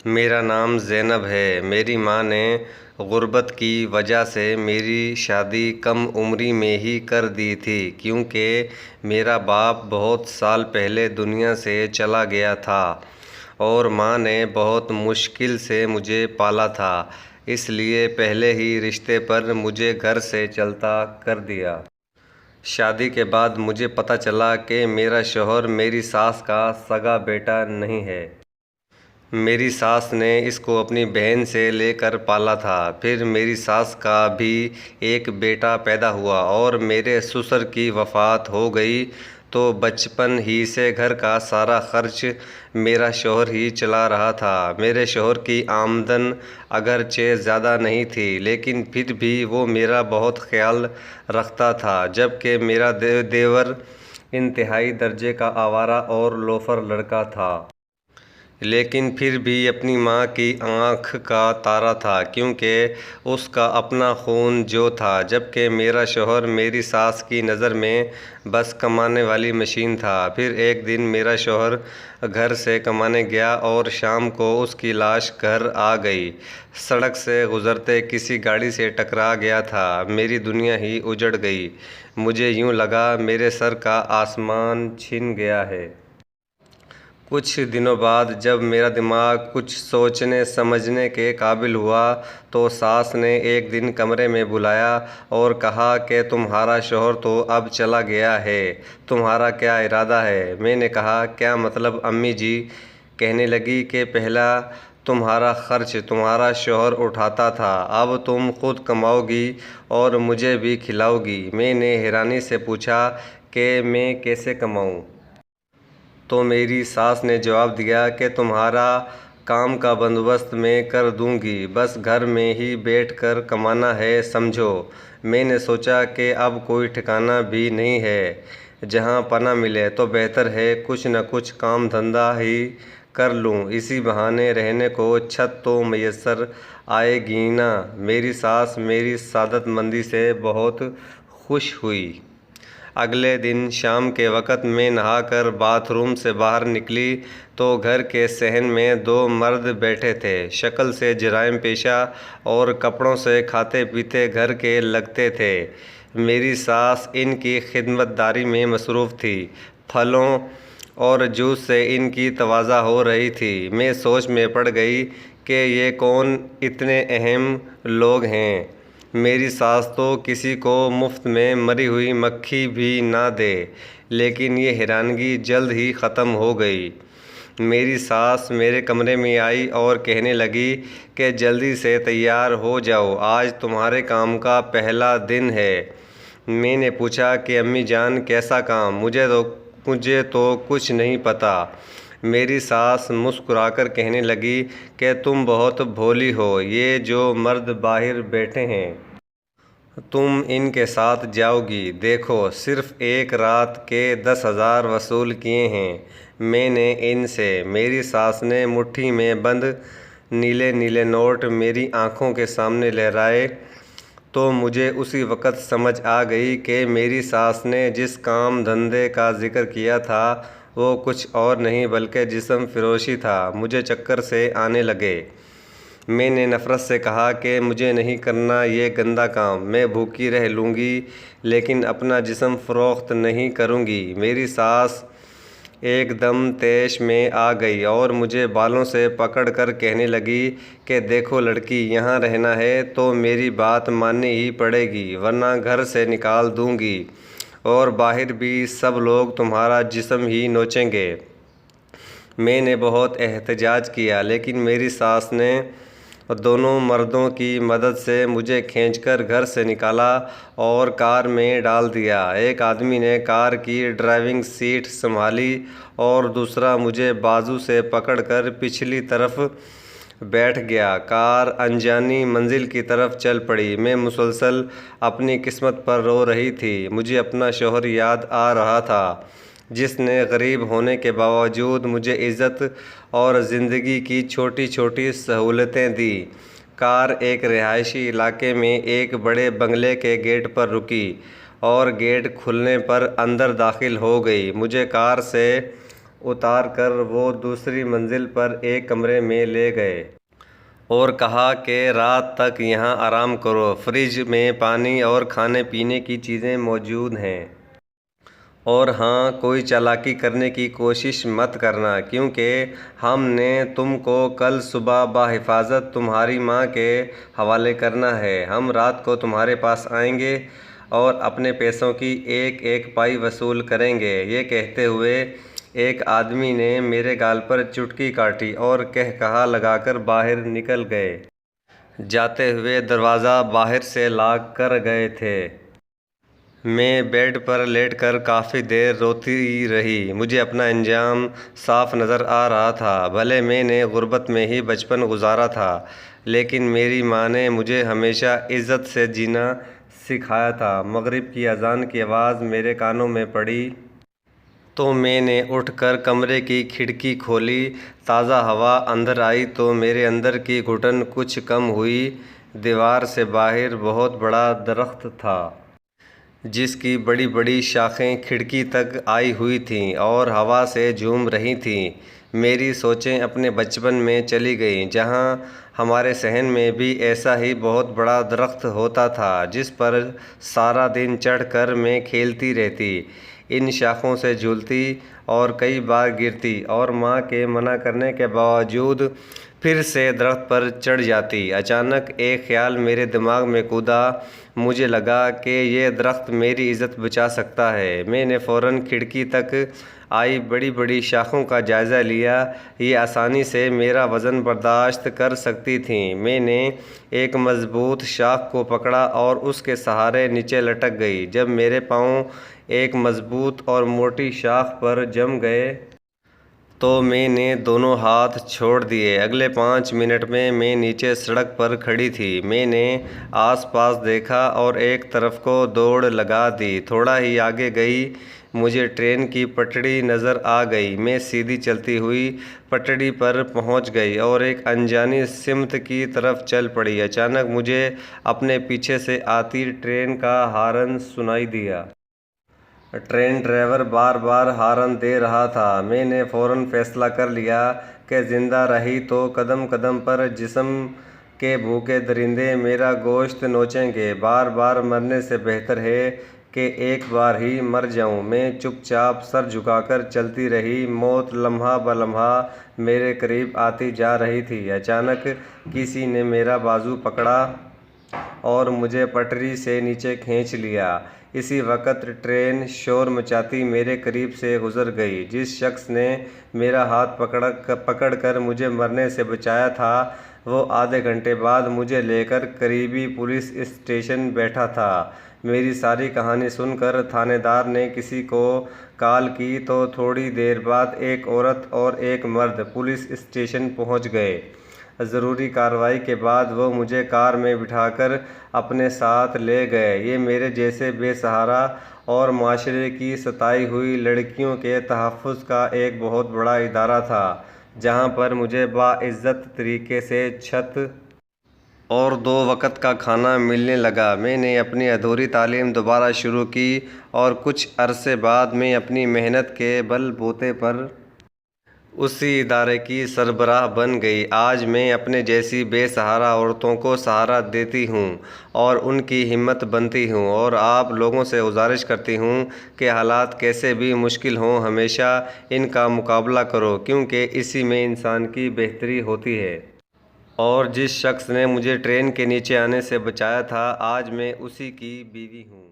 میرا نام زینب ہے۔ میری ماں نے غربت کی وجہ سے میری شادی کم عمری میں ہی کر دی تھی، کیونکہ میرا باپ بہت سال پہلے دنیا سے چلا گیا تھا اور ماں نے بہت مشکل سے مجھے پالا تھا، اس لیے پہلے ہی رشتے پر مجھے گھر سے چلتا کر دیا۔ شادی کے بعد مجھے پتہ چلا کہ میرا شوہر میری ساس کا سگا بیٹا نہیں ہے۔ میری ساس نے اس کو اپنی بہن سے لے کر پالا تھا۔ پھر میری ساس کا بھی ایک بیٹا پیدا ہوا اور میرے سسر کی وفات ہو گئی تو بچپن ہی سے گھر کا سارا خرچ میرا شوہر ہی چلا رہا تھا۔ میرے شوہر کی آمدن اگرچہ زیادہ نہیں تھی، لیکن پھر بھی وہ میرا بہت خیال رکھتا تھا، جبکہ میرا دیور انتہائی درجے کا آوارہ اور لوفر لڑکا تھا۔ لیکن پھر بھی اپنی ماں کی آنکھ کا تارا تھا، کیونکہ اس کا اپنا خون جو تھا، جبکہ میرا شوہر میری ساس کی نظر میں بس کمانے والی مشین تھا۔ پھر ایک دن میرا شوہر گھر سے کمانے گیا اور شام کو اس کی لاش گھر آ گئی۔ سڑک سے گزرتے کسی گاڑی سے ٹکرا گیا تھا۔ میری دنیا ہی اجڑ گئی۔ مجھے یوں لگا میرے سر کا آسمان چھن گیا ہے۔ کچھ دنوں بعد جب میرا دماغ کچھ سوچنے سمجھنے کے قابل ہوا تو ساس نے ایک دن کمرے میں بلایا اور کہا کہ تمہارا شوہر تو اب چلا گیا ہے، تمہارا کیا ارادہ ہے؟ میں نے کہا کیا مطلب امی جی؟ کہنے لگی کہ پہلا تمہارا خرچ تمہارا شوہر اٹھاتا تھا، اب تم خود کماؤ گی اور مجھے بھی کھلاؤ گی۔ میں نے حیرانی سے پوچھا کہ میں کیسے کماؤں؟ تو میری ساس نے جواب دیا کہ تمہارا کام کا بندوبست میں کر دوں گی، بس گھر میں ہی بیٹھ کر کمانا ہے، سمجھو۔ میں نے سوچا کہ اب کوئی ٹھکانہ بھی نہیں ہے، جہاں پناہ ملے تو بہتر ہے کچھ نہ کچھ کام دھندا ہی کر لوں، اسی بہانے رہنے کو چھت تو میسر آئے گی نا۔ میری ساس میری سعادت مندی سے بہت خوش ہوئی۔ اگلے دن شام کے وقت میں نہا کر باتھ روم سے باہر نکلی تو گھر کے صحن میں دو مرد بیٹھے تھے، شکل سے جرائم پیشہ اور کپڑوں سے کھاتے پیتے گھر کے لگتے تھے۔ میری ساس ان کی خدمت داری میں مصروف تھی، پھلوں اور جوس سے ان کی تواضع ہو رہی تھی۔ میں سوچ میں پڑ گئی کہ یہ کون اتنے اہم لوگ ہیں۔ میری ساس تو کسی کو مفت میں مری ہوئی مکھی بھی نہ دے، لیکن یہ حیرانگی جلد ہی ختم ہو گئی۔ میری ساس میرے کمرے میں آئی اور کہنے لگی کہ جلدی سے تیار ہو جاؤ، آج تمہارے کام کا پہلا دن ہے۔ میں نے پوچھا کہ امی جان کیسا کام؟ مجھے تو کچھ نہیں پتہ۔ میری ساس مسکرا کر کہنے لگی کہ تم بہت بھولی ہو، یہ جو مرد باہر بیٹھے ہیں تم ان کے ساتھ جاؤ گی، دیکھو صرف ایک رات کے 10,000 وصول کیے ہیں میں نے ان سے۔ میری ساس نے مٹھی میں بند نیلے نیلے نوٹ میری آنکھوں کے سامنے لہرائے تو مجھے اسی وقت سمجھ آ گئی کہ میری ساس نے جس کام دھندے کا ذکر کیا تھا وہ کچھ اور نہیں بلکہ جسم فروشی تھا۔ مجھے چکر سے آنے لگے۔ میں نے نفرت سے کہا کہ مجھے نہیں کرنا یہ گندا کام، میں بھوکی رہ لوں گی لیکن اپنا جسم فروخت نہیں کروں گی۔ میری ساس ایک دم طیش میں آ گئی اور مجھے بالوں سے پکڑ کر کہنے لگی کہ دیکھو لڑکی، یہاں رہنا ہے تو میری بات ماننی ہی پڑے گی، ورنہ گھر سے نکال دوں گی اور باہر بھی سب لوگ تمہارا جسم ہی نوچیں گے۔ میں نے بہت احتجاج کیا، لیکن میری ساس نے دونوں مردوں کی مدد سے مجھے کھینچ کر گھر سے نکالا اور کار میں ڈال دیا۔ ایک آدمی نے کار کی ڈرائیونگ سیٹ سنبھالی اور دوسرا مجھے بازو سے پکڑ کر پچھلی طرف بیٹھ گیا۔ کار انجانی منزل کی طرف چل پڑی۔ میں مسلسل اپنی قسمت پر رو رہی تھی۔ مجھے اپنا شوہر یاد آ رہا تھا، جس نے غریب ہونے کے باوجود مجھے عزت اور زندگی کی چھوٹی چھوٹی سہولتیں دیں۔ کار ایک رہائشی علاقے میں ایک بڑے بنگلے کے گیٹ پر رکی اور گیٹ کھلنے پر اندر داخل ہو گئی۔ مجھے کار سے اتار کر وہ دوسری منزل پر ایک کمرے میں لے گئے اور کہا کہ رات تک یہاں آرام کرو، فریج میں پانی اور کھانے پینے کی چیزیں موجود ہیں، اور ہاں، کوئی چالاکی کرنے کی کوشش مت کرنا، کیونکہ ہم نے تم کو کل صبح بحفاظت تمہاری ماں کے حوالے کرنا ہے۔ ہم رات کو تمہارے پاس آئیں گے اور اپنے پیسوں کی ایک ایک پائی وصول کریں گے۔ یہ کہتے ہوئے ایک آدمی نے میرے گال پر چٹکی کاٹی اور کہا لگا کر باہر نکل گئے۔ جاتے ہوئے دروازہ باہر سے لاک کر گئے تھے۔ میں بیڈ پر لیٹ کر کافی دیر روتی رہی۔ مجھے اپنا انجام صاف نظر آ رہا تھا۔ بھلے میں نے غربت میں ہی بچپن گزارا تھا، لیکن میری ماں نے مجھے ہمیشہ عزت سے جینا سکھایا تھا۔ مغرب کی اذان کی آواز میرے کانوں میں پڑی تو میں نے اٹھ کر کمرے کی کھڑکی کھولی۔ تازہ ہوا اندر آئی تو میرے اندر کی گھٹن کچھ کم ہوئی۔ دیوار سے باہر بہت بڑا درخت تھا، جس کی بڑی بڑی شاخیں کھڑکی تک آئی ہوئی تھیں اور ہوا سے جھوم رہی تھیں۔ میری سوچیں اپنے بچپن میں چلی گئیں، جہاں ہمارے صحن میں بھی ایسا ہی بہت بڑا درخت ہوتا تھا، جس پر سارا دن چڑھ کر میں کھیلتی رہتی، ان شاخوں سے جھولتی اور کئی بار گرتی اور ماں کے منع کرنے کے باوجود پھر سے درخت پر چڑھ جاتی۔ اچانک ایک خیال میرے دماغ میں کودا۔ مجھے لگا کہ یہ درخت میری عزت بچا سکتا ہے۔ میں نے فوراً کھڑکی تک آئی بڑی بڑی شاخوں کا جائزہ لیا۔ یہ آسانی سے میرا وزن برداشت کر سکتی تھیں۔ میں نے ایک مضبوط شاخ کو پکڑا اور اس کے سہارے نیچے لٹک گئی۔ جب میرے پاؤں ایک مضبوط اور موٹی شاخ پر جم گئے تو میں نے دونوں ہاتھ چھوڑ دیے۔ اگلے 5 منٹ میں نیچے سڑک پر کھڑی تھی۔ میں نے آس پاس دیکھا اور ایک طرف کو دوڑ لگا دی۔ تھوڑا ہی آگے گئی، مجھے ٹرین کی پٹڑی نظر آ گئی۔ میں سیدھی چلتی ہوئی پٹڑی پر پہنچ گئی اور ایک انجانی سمت کی طرف چل پڑی۔ اچانک مجھے اپنے پیچھے سے آتی ٹرین کا ہارن سنائی دیا۔ ٹرین ڈرائیور بار بار ہارن دے رہا تھا۔ میں نے فوراً فیصلہ کر لیا کہ زندہ رہی تو قدم قدم پر جسم کے بھوکے درندے میرا گوشت نوچیں گے۔ بار بار مرنے سے بہتر ہے کہ ایک بار ہی مر جاؤں۔ میں چپ چاپ سر جھکا کر چلتی رہی۔ موت لمحہ بہ لمحہ میرے قریب آتی جا رہی تھی۔ اچانک کسی نے میرا بازو پکڑا اور مجھے پٹری سے نیچے کھینچ لیا۔ اسی وقت ٹرین شور مچاتی میرے قریب سے گزر گئی۔ جس شخص نے میرا ہاتھ پکڑ کر مجھے مرنے سے بچایا تھا، وہ آدھے گھنٹے بعد مجھے لے کر قریبی پولیس اسٹیشن بیٹھا تھا۔ میری ساری کہانی سن کر تھانے دار نے کسی کو کال کی تو تھوڑی دیر بعد ایک عورت اور ایک مرد پولیس اسٹیشن پہنچ گئے۔ ضروری کارروائی کے بعد وہ مجھے کار میں بٹھا کر اپنے ساتھ لے گئے۔ یہ میرے جیسے بے سہارا اور معاشرے کی ستائی ہوئی لڑکیوں کے تحفظ کا ایک بہت بڑا ادارہ تھا، جہاں پر مجھے باعزت طریقے سے چھت اور 2 وقت کا کھانا ملنے لگا۔ میں نے اپنی ادھوری تعلیم دوبارہ شروع کی اور کچھ عرصے بعد میں اپنی محنت کے بل بوتے پر اسی ادارے کی سربراہ بن گئی۔ آج میں اپنے جیسی بے سہارا عورتوں کو سہارا دیتی ہوں اور ان کی ہمت بنتی ہوں، اور آپ لوگوں سے گزارش کرتی ہوں کہ حالات کیسے بھی مشکل ہوں، ہمیشہ ان کا مقابلہ کرو، کیونکہ اسی میں انسان کی بہتری ہوتی ہے۔ اور جس شخص نے مجھے ٹرین کے نیچے آنے سے بچایا تھا، آج میں اسی کی بیوی ہوں۔